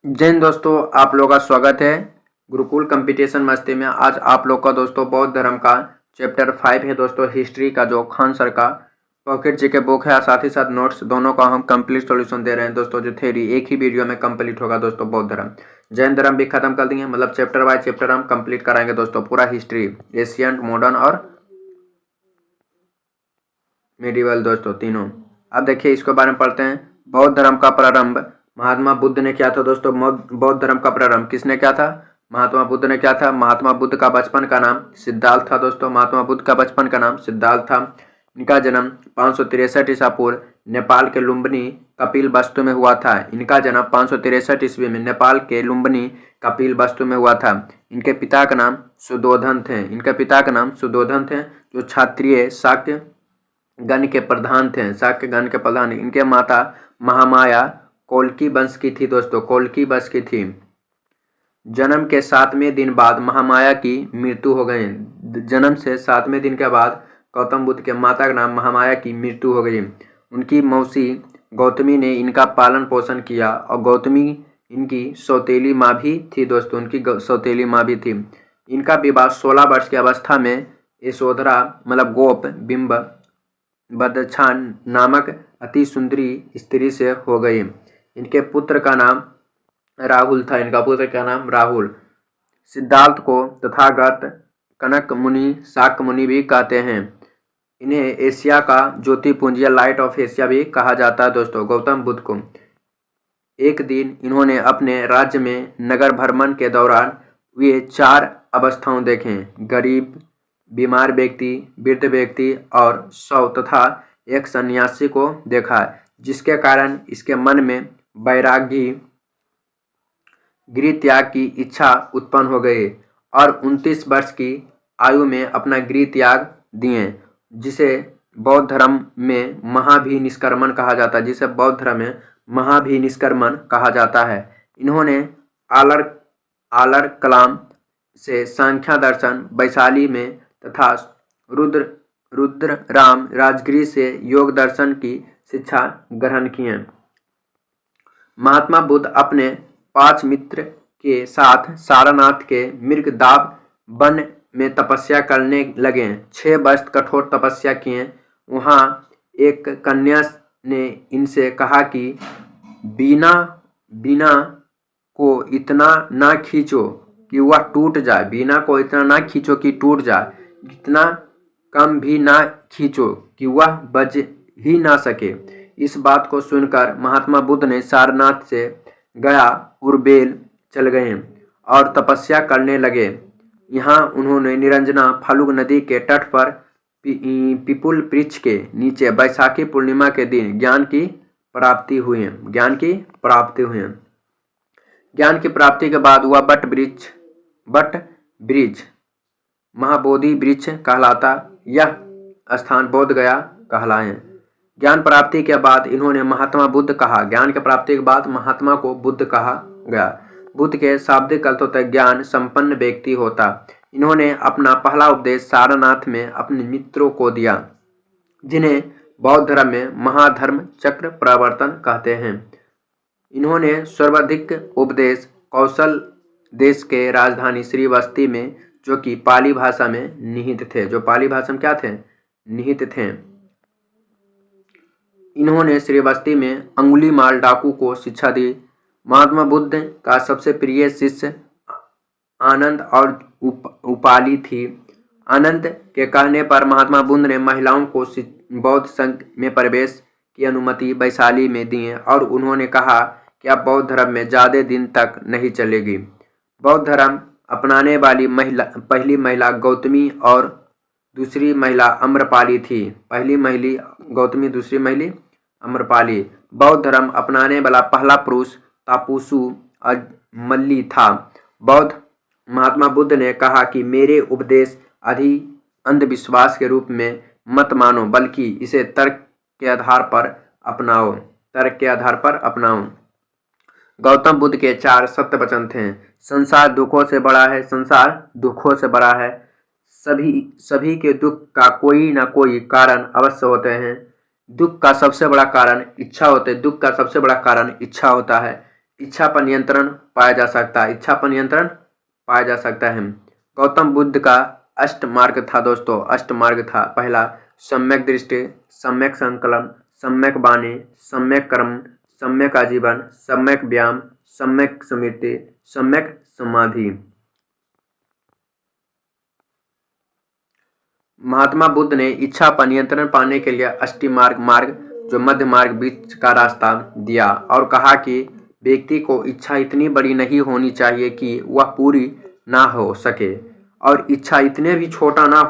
जय हिंद दोस्तों, आप लोगों का स्वागत है गुरुकुल कंपटीशन मस्ती में। आज आप लोग का दोस्तों बौद्ध धर्म का चैप्टर 5 है दोस्तों, हिस्ट्री का, जो खान सर का पॉकेट जीके बुक है और साथ ही साथ नोट्स दोनों का हम कंप्लीट सॉल्यूशन दे रहे हैं दोस्तों। जो थ्योरी एक ही वीडियो में कंप्लीट होगा दोस्तों। बौद्ध धर्म, जैन धर्म भी खत्म कर दिए, मतलब चैप्टर बाय चैप्टर हम कंप्लीट कराएंगे दोस्तों। पूरा हिस्ट्री, एशियंट, मॉडर्न और मेडिवल दोस्तों, तीनों। अब देखिए इसके बारे में पढ़ते हैं। बौद्ध धर्म का प्रारंभ महात्मा बुद्ध ने किया था दोस्तों। बौद्ध धर्म का प्रारंभ किसने किया था? महात्मा बुद्ध ने किया था। महात्मा बुद्ध का बचपन का नाम सिद्धार्थ था दोस्तों। महात्मा बुद्ध का बचपन का नाम सिद्धार्थ था। इनका जन्म 563 ईसा पूर्व नेपाल के लुम्बिनी कपिलवस्तु में हुआ था। इनका जन्म 563 ईस्वी में नेपाल के लुम्बिनी कपिलवस्तु में हुआ था। इनके पिता का नाम सुधोधन थे। इनके पिता का नाम सुधोधन थे, जो क्षत्रिय शाक्य गण के प्रधान थे, शाक्य गण के प्रधान। इनके माता महामाया कोल्की वंश की थी दोस्तों, कोल्की वंश की थी। जन्म के 7वें दिन बाद महामाया की मृत्यु हो गई। जन्म से 7वें दिन के बाद गौतम बुद्ध के माता का नाम महामाया की मृत्यु हो गई। उनकी मौसी गौतमी ने इनका पालन पोषण किया और गौतमी इनकी सौतेली माँ भी थी दोस्तों, उनकी सौतेली माँ भी थी। इनका विवाह 16 वर्ष की अवस्था में यशोधरा मतलब गोप बिंब बदछान नामक अति सुंदरी स्त्री से हो गई। इनके पुत्र का नाम राहुल था। इनका पुत्र का नाम राहुल। सिद्धार्थ को तथागत कनक मुनि, शाक्य मुनि भी कहते हैं। इन्हें एशिया का ज्योतिपुंज या लाइट ऑफ एशिया भी कहा जाता है दोस्तों, गौतम बुद्ध को। एक दिन इन्होंने अपने राज्य में नगर भ्रमण के दौरान वे 4 अवस्थाओं देखें: गरीब, बीमार व्यक्ति, वृद्ध व्यक्ति और शव तथा एक सन्यासी को देखा, जिसके कारण इसके मन में वैरागी गृह त्याग की इच्छा उत्पन्न हो गई और 29 वर्ष की आयु में अपना गृह त्याग दिए, जिसे बौद्ध धर्म में महाभिनिष्क्रमण कहा जाता है, जिसे बौद्ध धर्म में महाभिनिष्क्रमण कहा जाता है। इन्होंने आलर कलाम से सांख्य दर्शन, वैशाली में तथा रुद्र राम राजगिरी से योग दर्शन की शिक्षा ग्रहण किए। महात्मा बुद्ध अपने 5 मित्र के साथ सारनाथ के मृगदाब वन में तपस्या करने लगे। 6 वर्ष कठोर तपस्या किए। वहाँ एक कन्या ने इनसे कहा कि बीना को इतना ना खींचो कि वह टूट जाए, बीना को इतना ना खींचो कि टूट जाए, इतना कम भी ना खींचो कि वह बज ही ना सके। इस बात को सुनकर महात्मा बुद्ध ने सारनाथ से गया उर्बेल चल गए और तपस्या करने लगे। यहाँ उन्होंने निरंजना फल्गु नदी के तट पर पिपुल वृक्ष के नीचे बैसाखी पूर्णिमा के दिन ज्ञान की प्राप्ति हुई। ज्ञान की प्राप्ति के बाद वह बट वृक्ष महाबोधि वृक्ष कहलाता। यह स्थान बोध गया कहलाए। ज्ञान प्राप्ति के बाद इन्होंने महात्मा बुद्ध कहा। ज्ञान की प्राप्ति के बाद महात्मा को बुद्ध कहा गया। बुद्ध के शाब्दिक अर्थ होता है ज्ञान संपन्न व्यक्ति होता। इन्होंने अपना पहला उपदेश सारनाथ में अपने मित्रों को दिया, जिन्हें बौद्ध धर्म में महाधर्म चक्र प्रवर्तन कहते हैं। इन्होंने सर्वाधिक उपदेश कौशल देश के राजधानी श्रीवस्ती में, जो कि पाली भाषा में निहित थे, जो पाली भाषा में क्या थे? निहित थे। इन्होंने श्रीवस्ती में अंगुलीमाल डाकू को शिक्षा दी। महात्मा बुद्ध का सबसे प्रिय शिष्य आनंद और उपाली थी। आनंद के कहने पर महात्मा बुद्ध ने महिलाओं को बौद्ध संघ में प्रवेश की अनुमति वैशाली में दी और उन्होंने कहा कि अब बौद्ध धर्म में ज़्यादा दिन तक नहीं चलेगी। बौद्ध धर्म अपनाने वाली पहली महिला गौतमी और दूसरी महिला अम्रपाली थी। पहली महिला गौतमी, दूसरी महिला अम्रपाली। बौद्ध धर्म अपनाने वाला पहला पुरुष तापुसु मल्ली था। बौद्ध महात्मा बुद्ध ने कहा कि मेरे उपदेश अंधविश्वास के रूप में मत मानो, बल्कि इसे तर्क के आधार पर अपनाओ। गौतम बुद्ध के 4 सत्य वचन थे। संसार दुखों से बड़ा है। सभी के दुख का कोई ना कोई कारण अवश्य होते हैं। दुख का सबसे बड़ा कारण इच्छा होता है। इच्छा पर नियंत्रण पाया जा सकता है, इच्छा पर नियंत्रण पाया जा सकता है। गौतम बुद्ध का अष्ट मार्ग था दोस्तों, अष्ट मार्ग था। पहला सम्यक दृष्टि, सम्यक संकल्प, सम्यक वाणी, सम्यक कर्म, सम्यक आजीवन, सम्यक व्यायाम, सम्यक स्मृति, सम्यक समाधि। महात्मा बुद्ध ने इच्छा पर नियंत्रण पाने के लिए अष्टी मार्ग जो मध्य मार्ग बीच का रास्ता दिया और कहा कि व्यक्ति को इच्छा इतनी बड़ी नहीं होनी चाहिए कि वह पूरी ना हो सके और इच्छा इतने भी छोटा ना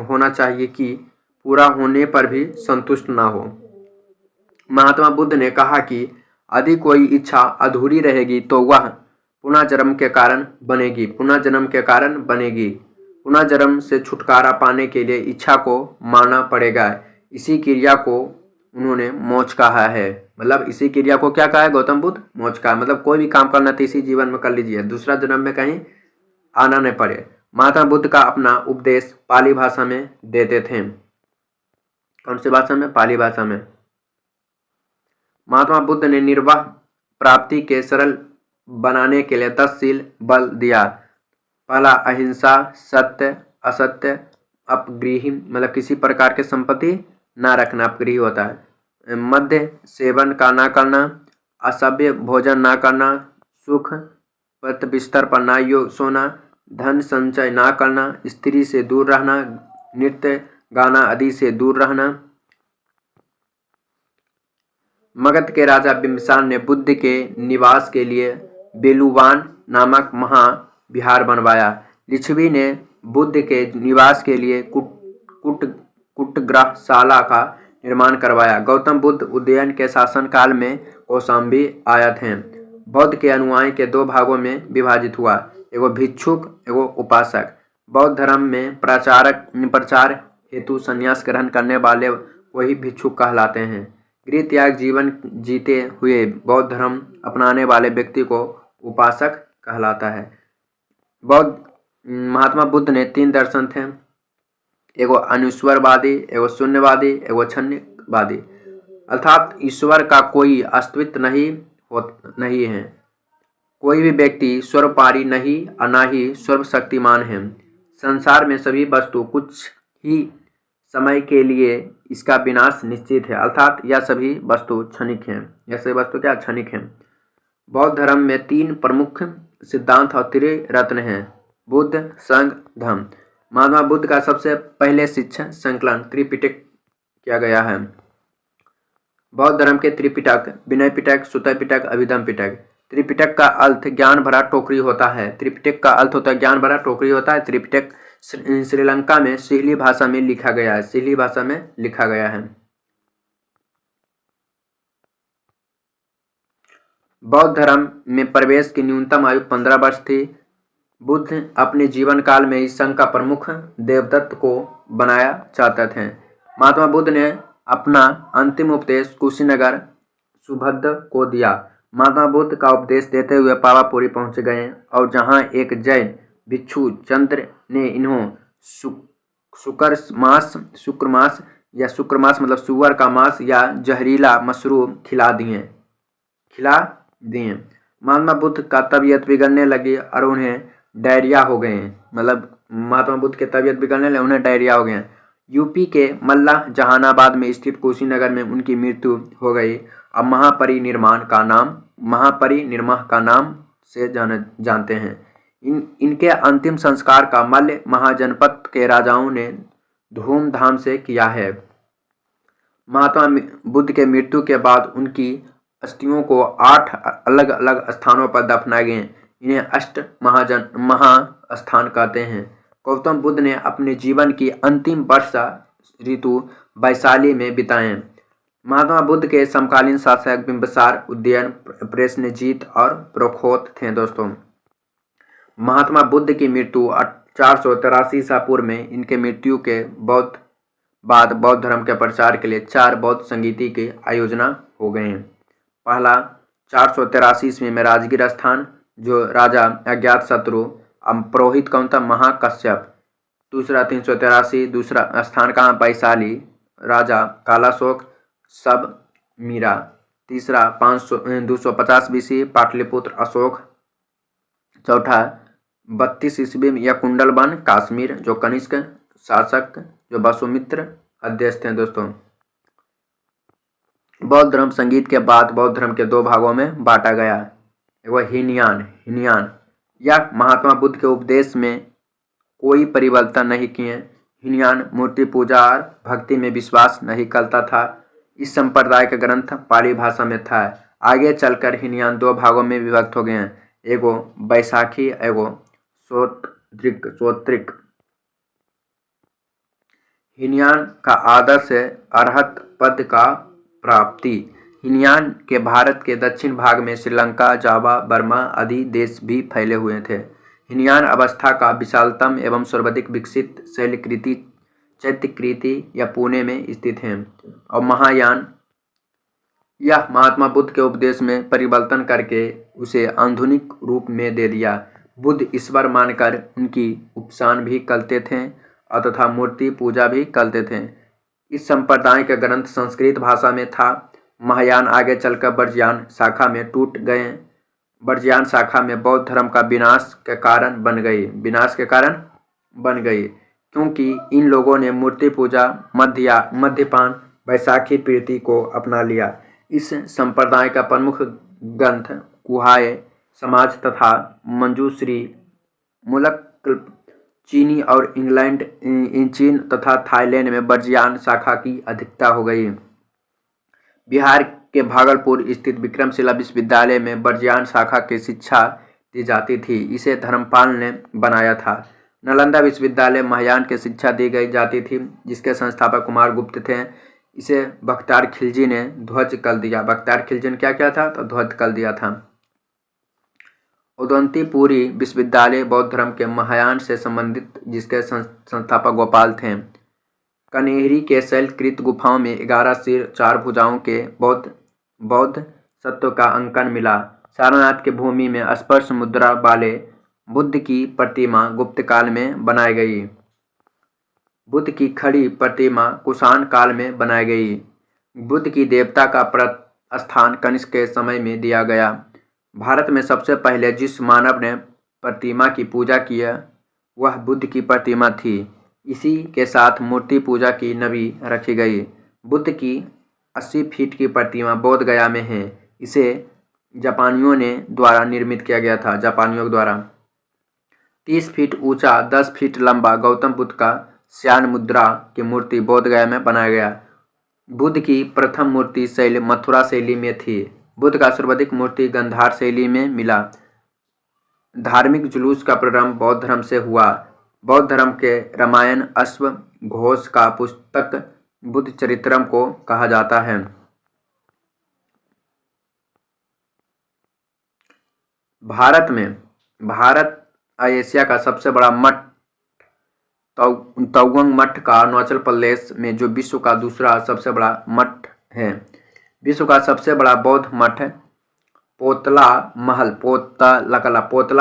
होना चाहिए कि पूरा होने पर भी संतुष्ट ना हो। महात्मा बुद्ध ने कहा कि यदि कोई इच्छा अधूरी रहेगी तो वह पुनः जन्म के कारण बनेगी, पुनः जन्म के कारण बनेगी। पुनः जन्म से छुटकारा पाने के लिए इच्छा को मानना पड़ेगा। इसी क्रिया को उन्होंने मोक्ष कहा है। मतलब इसी क्रिया को क्या कहा है गौतम बुद्ध? मोक्ष कहा। मतलब कोई भी काम करना तो इसी जीवन में कर लीजिए, दूसरा जन्म में कहीं आना नहीं पड़े। महात्मा बुद्ध का अपना उपदेश पाली भाषा में देते थे। कौन सी भाषा में? पाली भाषा में। महात्मा बुद्ध ने निर्वाह प्राप्ति के सरल बनाने के लिए 10 शील बल दिया। पहला अहिंसा, सत्य, असत्य, अपग्रही मतलब किसी प्रकार के संपत्ति ना रखना, अपग्रही होता है। मध्य सेवन का ना करना, असभ्य भोजन ना करना, सुख पत बिस्तर पर ना सोना, धन संचय ना करना, स्त्री से दूर रहना, नृत्य गाना आदि से दूर रहना। मगध के राजा बिंबिसार ने बुद्ध के निवास के लिए बेलुवान नामक महाविहार बनवाया। लिच्छवी ने बुद्ध के निवास के लिए कुटग्रहशाला का निर्माण करवाया। गौतम बुद्ध उज्जैन के शासनकाल में कौशाम्बी आए थे। बौद्ध के अनुयायी के 2 भागों में विभाजित हुआ, एगो भिक्षुक एगो उपासक। बौद्ध धर्म में प्रचार हेतु संन्यास ग्रहण करने वाले वही भिक्षुक कहलाते हैं। गृह त्याग जीवन जीते हुए बौद्ध धर्म अपनाने वाले व्यक्ति को उपासक कहलाता है। महात्मा बुद्ध ने 3 दर्शन थे, एगो अनिश्वरवादी, एगो शून्यवादी, एगो क्षण्यवादी। अर्थात ईश्वर का कोई अस्तित्व नहीं है, कोई भी व्यक्ति सर्वपारी नहीं और ना ही सर्वशक्तिमान है। संसार में सभी वस्तु कुछ ही समय के लिए इसका विनाश निश्चित है, अर्थात यह सभी वस्तु क्षणिक हैं। यह सभी वस्तु क्या? क्षणिक हैं। बौद्ध धर्म में 3 प्रमुख सिद्धांत और त्रिरत्न हैं, बुद्ध, संघ, धम्म। महात्मा बुद्ध का सबसे पहले शिक्षा संकलन त्रिपिटक किया गया है। बौद्ध धर्म के त्रिपिटक विनय पिटक, सुत्त पिटक, अभिधम्म पिटक। त्रिपिटक का अर्थ ज्ञान भरा टोकरी होता है। त्रिपिटक का अर्थ होता है ज्ञान भरा टोकरी होता है। त्रिपिटक श्रीलंका में सिहली भाषा में लिखा गया है, सिहली भाषा में लिखा गया है। बौद्ध धर्म में प्रवेश की न्यूनतम आयु 15 वर्ष थी। बुद्ध अपने जीवन काल में इस संघ का प्रमुख देवदत्त को बनाया चाहते थे। महात्मा बुद्ध ने अपना अंतिम उपदेश कुशीनगर सुभद्र को दिया। महात्मा बुद्ध का उपदेश देते हुए पावापुरी पहुंच गए और जहां एक जैन भिक्षु चंद्र ने इन्हों शुक्र मांस मतलब सुअर का मांस या जहरीला मशरूम खिला दिए। महात्मा बुद्ध का तबीयत बिगड़ने लगी और उन्हें डायरिया हो गए। मतलब महात्मा बुद्ध के तबीयत बिगड़ने लगे, उन्हें डायरिया हो गए। यूपी के मल्ला जहानाबाद में स्थित कुशीनगर में उनकी मृत्यु हो गई। अब महापरिनिर्वाण का नाम से जानते हैं। इनके अंतिम संस्कार का मल्ल महाजनपद के राजाओं ने धूमधाम से किया है। महात्मा बुद्ध के मृत्यु के बाद उनकी अस्थियों को 8 अलग अलग स्थानों पर दफनाए गए। इन्हें अष्ट महास्थान कहते हैं। गौतम बुद्ध ने अपने जीवन की अंतिम वर्ष ऋतु वैशाली में बिताए। महात्मा बुद्ध के समकालीन शासक बिंबिसार, उदयन, प्रसेनजीत और प्रखोत थे दोस्तों। महात्मा बुद्ध की मृत्यु 483 ईसा पूर्व में। इनके मृत्यु के बाद बौद्ध धर्म के प्रचार के लिए 4 बौद्ध संगीति की आयोजना हो गए। पहला 483 ईस्वी में राजगीर स्थान, जो राजा अज्ञातशत्रु पुरोहित कौन था? महाकश्यप। दूसरा 383 दूसरा स्थान कहाँ? वैशाली, राजा कालाशोक सब मीरा। तीसरा 250 BC पाटलिपुत्र अशोक। चौथा 32 ईस्वी में यकुंडल वन कश्मीर जो कनिष्क शासक जो वसुमित्र अध्यक्ष थे दोस्तों। बौद्ध धर्म संगीत के बाद बौद्ध धर्म के दो भागों में बांटा गया। एक हीनयान यह महात्मा बुद्ध के उपदेश में कोई परिवर्तन नहीं किए। हीनयान मूर्ति पूजा और भक्ति में विश्वास नहीं करता था। इस संप्रदाय का ग्रंथ पाली भाषा में था। आगे चलकर हीनयान दो भागों में विभक्त हो गए हैं, एगो बैसाखी एगो सोत्रिक। हीनयान का आदर्श है अरहत पद का प्राप्ति। हीनयान के भारत के दक्षिण भाग में श्रीलंका, जावा, बर्मा आदि देश भी फैले हुए थे। हीनयान अवस्था का विशालतम एवं सर्वाधिक विकसित शैलकृति चैत्यकृति या पुणे में स्थित है। और महायान यह महात्मा बुद्ध के उपदेश में परिवर्तन करके उसे आधुनिक रूप में दे दिया। बुद्ध ईश्वर मानकर उनकी उपासना भी करते थे और तथा मूर्ति पूजा भी करते थे। इस संप्रदाय का ग्रंथ संस्कृत भाषा में था। महायान आगे चलकर वज्रयान शाखा में टूट गए। वज्रयान शाखा में बौद्ध धर्म का विनाश के कारण बन गई क्योंकि इन लोगों ने मूर्ति पूजा, मद्यपान, बैसाखी प्रीति को अपना लिया। इस संप्रदाय का प्रमुख ग्रंथ कुहाय समाज तथा मंजूश्री मूलक चीनी और चीन तथा थाईलैंड में वज्रयान शाखा की अधिकता हो गई। बिहार के भागलपुर स्थित विक्रमशिला विश्वविद्यालय में वज्रयान शाखा की शिक्षा दी जाती थी। इसे धर्मपाल ने बनाया था। नालंदा विश्वविद्यालय महायान की शिक्षा दी गई जाती थी, जिसके संस्थापक कुमार गुप्त थे। इसे बख्तियार खिलजी ने ध्वस्त कर दिया। बख्तियार खिलजी ने क्या किया था? तो ध्वस्त कर दिया था। उदंतीपुरी विश्वविद्यालय बौद्ध धर्म के महायान से संबंधित, जिसके संस्थापक गोपाल थे। कनेरी के शैलकृत गुफाओं में 11 सिर 4 भुजाओं के बौद्ध सत्व का अंकन मिला। सारनाथ की भूमि में स्पर्श मुद्रा वाले बुद्ध की प्रतिमा गुप्त काल में बनाई गई। बुद्ध की खड़ी प्रतिमा कुषाण काल में बनाई गई। बुद्ध की देवता का प्रतिष्ठान कनिष्क के समय में दिया गया। भारत में सबसे पहले जिस मानव ने प्रतिमा की पूजा किया वह बुद्ध की प्रतिमा थी। इसी के साथ मूर्ति पूजा की नबी रखी गई। बुद्ध की 80 फीट की प्रतिमा बोध गया में है। इसे जापानियों ने द्वारा निर्मित किया गया था। जापानियों के द्वारा 30 फीट ऊंचा 10 फीट लंबा गौतम बुद्ध का श्यान मुद्रा की मूर्ति बोध गया में बनाया गया। बुद्ध की प्रथम मूर्ति शैली मथुरा शैली में थी। बुद्ध का सर्वाधिक मूर्ति गंधार शैली में मिला। धार्मिक जुलूस का प्रारंभ बौद्ध धर्म से हुआ। बौद्ध धर्म के रामायण अश्वघोष का पुस्तक बुद्ध चरित्रम को कहा जाता है। भारत एशिया का सबसे बड़ा मठ तौगंग मठ का अरुणाचल प्रदेश में, जो विश्व का दूसरा सबसे बड़ा मठ है। विश्व का सबसे बड़ा बौद्ध मठ पोतला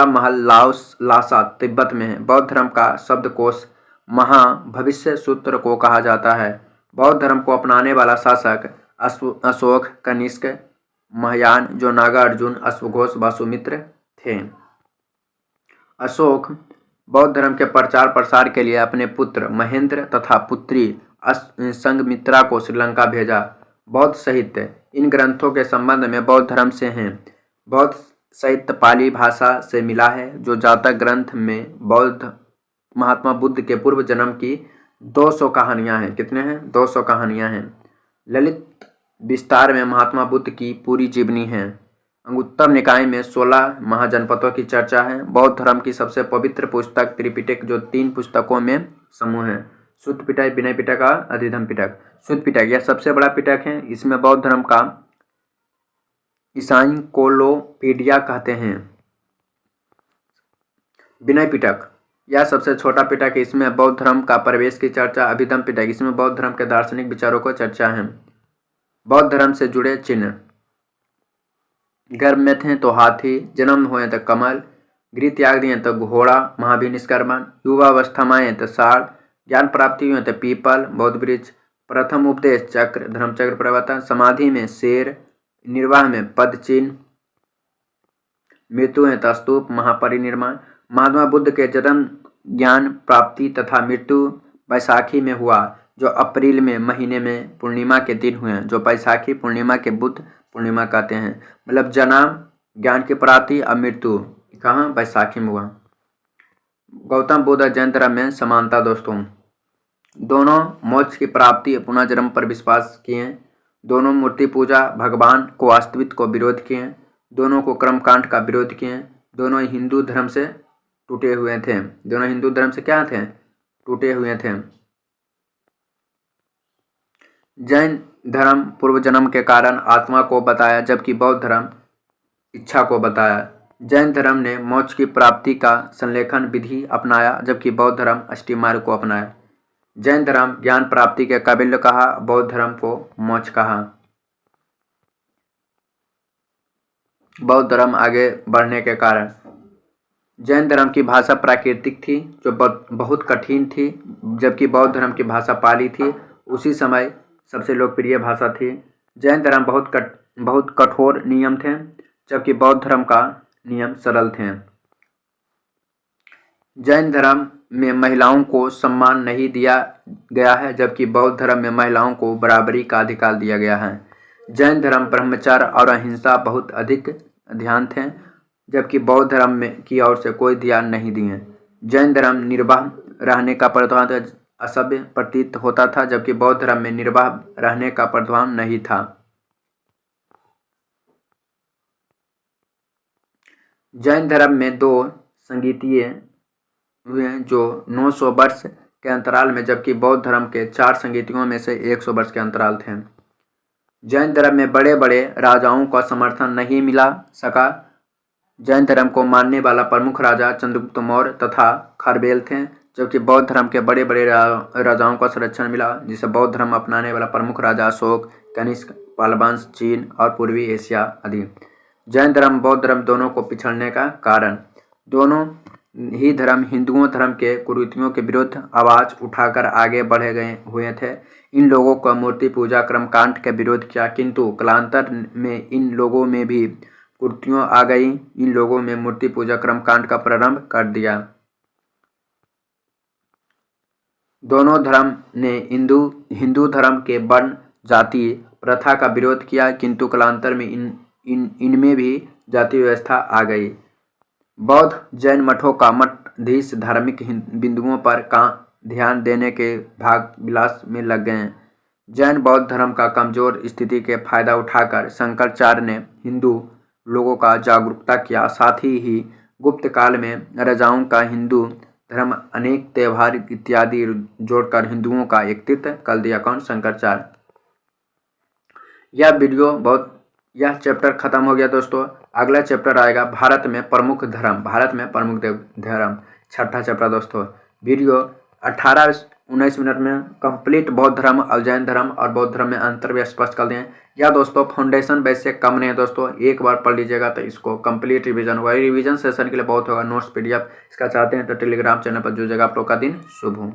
महल लाओस लासा तिब्बत में है। बौद्ध धर्म का शब्दकोश महाभविष्य सूत्र को कहा जाता है। बौद्ध धर्म को अपनाने वाला शासक अशोक, कनिष्क, महायान जो नागार्जुन, अश्वघोष, वसुमित्र थे। अशोक बौद्ध धर्म के प्रचार प्रसार के लिए अपने पुत्र महेंद्र तथा पुत्री संघमित्रा को श्रीलंका भेजा। बौद्ध साहित्य इन ग्रंथों के संबंध में बौद्ध धर्म से हैं। बौद्ध साहित्य पाली भाषा से मिला है, जो जातक ग्रंथ में बौद्ध महात्मा बुद्ध के पूर्व जन्म की 200 कहानियाँ हैं। कितने हैं? 200 कहानियाँ हैं। ललित विस्तार में महात्मा बुद्ध की पूरी जीवनी है। अंगुत्तर निकाय में 16 महाजनपदों की चर्चा है। बौद्ध धर्म की सबसे पवित्र पुस्तक त्रिपिटक, जो 3 पुस्तकों में समूह है। शुद्ध पिटक, विनय पिटक और अधिधम्म पिटक। शुद्ध पिटक यह सबसे बड़ा पिटक है। इसमें बौद्ध धर्म का इनसाइक्लोपीडिया कहते हैं। विनय पिटक यह सबसे छोटा पिटक है। इसमें बौद्ध धर्म का प्रवेश की चर्चा। अभिधम्म पिटक इसमें बौद्ध धर्म के दार्शनिक विचारों को चर्चा है। बौद्ध धर्म से जुड़े चिन्ह, गर्भ में थे तो हाथी, जन्म हुए तो कमल, गृह त्याग दिए तो घोड़ा, महाभिनिष्क्रमण, युवावस्था में आए तो साढ़, ज्ञान प्राप्ति हुए तो पीपल, बौद्ध वृक्ष, प्रथम उपदेश चक्र, धर्मचक्र प्रवर्तन, समाधि में शेर, निर्वाह में पद चिन्ह, मृत्यु है तस्तूप, महापरिनिर्वाण। महात्मा बुद्ध के जन्म, ज्ञान प्राप्ति तथा मृत्यु बैसाखी में हुआ, जो अप्रैल में महीने में पूर्णिमा के दिन हुए, जो बैसाखी पूर्णिमा के बुद्ध पूर्णिमा कहते हैं। मतलब जन्म, ज्ञान की प्राप्ति और मृत्यु कहाँ, बैसाखी में हुआ। गौतम बुद्ध और जैन धर्म में समानता दोस्तों, दोनों मोक्ष की प्राप्ति पुनर्जन्म पर विश्वास किए, दोनों मूर्ति पूजा, भगवान को अस्तित्व को विरोध किए, दोनों को कर्मकांड का विरोध किए, दोनों हिंदू धर्म से टूटे हुए थे। दोनों हिंदू धर्म से क्या थे, टूटे हुए थे। जैन धर्म पूर्व जन्म के कारण आत्मा को बताया, जबकि बौद्ध धर्म इच्छा को बताया। जैन धर्म ने मोक्ष की प्राप्ति का संलेखन विधि अपनाया, जबकि बौद्ध धर्म अष्टमार्ग को अपनाया। जैन धर्म ज्ञान प्राप्ति के काबिल कहा, बौद्ध धर्म को मोक्ष कहा। बौद्ध धर्म आगे बढ़ने के कारण, जैन धर्म की भाषा प्राकृतिक थी जो बहुत कठिन थी, जबकि बौद्ध धर्म की भाषा पाली थी, उसी समय सबसे लोकप्रिय भाषा थी। जैन धर्म बहुत कठोर नियम थे, जबकि बौद्ध धर्म का नियम सरल थे। जैन धर्म में महिलाओं को सम्मान नहीं दिया गया है, जबकि बौद्ध धर्म में महिलाओं को बराबरी का अधिकार दिया गया है। जैन धर्म ब्रह्मचर्य और अहिंसा बहुत अधिक ध्यान थे, जबकि बौद्ध धर्म में की ओर से कोई ध्यान नहीं दिए। जैन धर्म निर्वाह रहने का प्रावधान असभ्य प्रतीत होता था, जबकि बौद्ध धर्म में निर्वाह रहने का प्रावधान नहीं था। जैन धर्म में 2 संगीतीय हुए जो 900 वर्ष के अंतराल में, जबकि बौद्ध धर्म के 4 संगीतियों में से 100 वर्ष के अंतराल थे। जैन धर्म में बड़े बड़े राजाओं का समर्थन नहीं मिला सका। जैन धर्म को मानने वाला प्रमुख राजा चंद्रगुप्त मौर्य तथा खरबेल थे, जबकि बौद्ध धर्म के बड़े बड़े राजाओं का संरक्षण मिला, जिसे बौद्ध धर्म अपनाने वाला प्रमुख राजा अशोक, कनिष्क, पालवंश, चीन और पूर्वी एशिया आदि। जैन धर्म बौद्ध धर्म दोनों को पिछड़ने का कारण, दोनों ही धर्म हिंदुओं धर्म के कुरीतियों के विरुद्ध आवाज उठाकर आगे बढ़े गए हुए थे। इन लोगों को मूर्ति पूजा कर्मकांड के विरोध किया, किंतु कालांतर में इन लोगों में भी कुरीतियां आ गई। इन लोगों में मूर्ति पूजा कर्मकांड का प्रारंभ कर दिया। दोनों धर्म ने हिंदू धर्म के वर्ण जाति प्रथा का विरोध किया, किंतु कालांतर में इनमें भी जाति व्यवस्था आ गई। बौद्ध जैन मठों का मठाधीश धार्मिक बिंदुओं पर ध्यान देने के भाग विलास में लग गए। जैन बौद्ध धर्म का कमजोर स्थिति के फायदा उठाकर शंकराचार्य ने हिंदू लोगों का जागरूकता किया। साथ ही गुप्त काल में राजाओं का हिंदू धर्म अनेक त्योहार इत्यादि जोड़कर हिंदुओं का एकत्रित कर दिया। कौन? शंकराचार्य। यह चैप्टर खत्म हो गया दोस्तों। अगला चैप्टर आएगा भारत में प्रमुख धर्म, छठा चैप्टर दोस्तों। वीडियो 18-19 मिनट में कंप्लीट बौद्ध धर्म और जैन धर्म और बौद्ध धर्म में अंतर भी स्पष्ट कर दें। या दोस्तों फाउंडेशन बेसिक कम नहीं है दोस्तों, एक बार पढ़ लीजिएगा तो इसको कंप्लीट रिवीजन होगा। रिवीजन सेशन के लिए बहुत होगा, नोट्स PDF इसका चाहते हैं तो टेलीग्राम चैनल पर जुड़िएगा। आप लोग का दिन शुभ हो।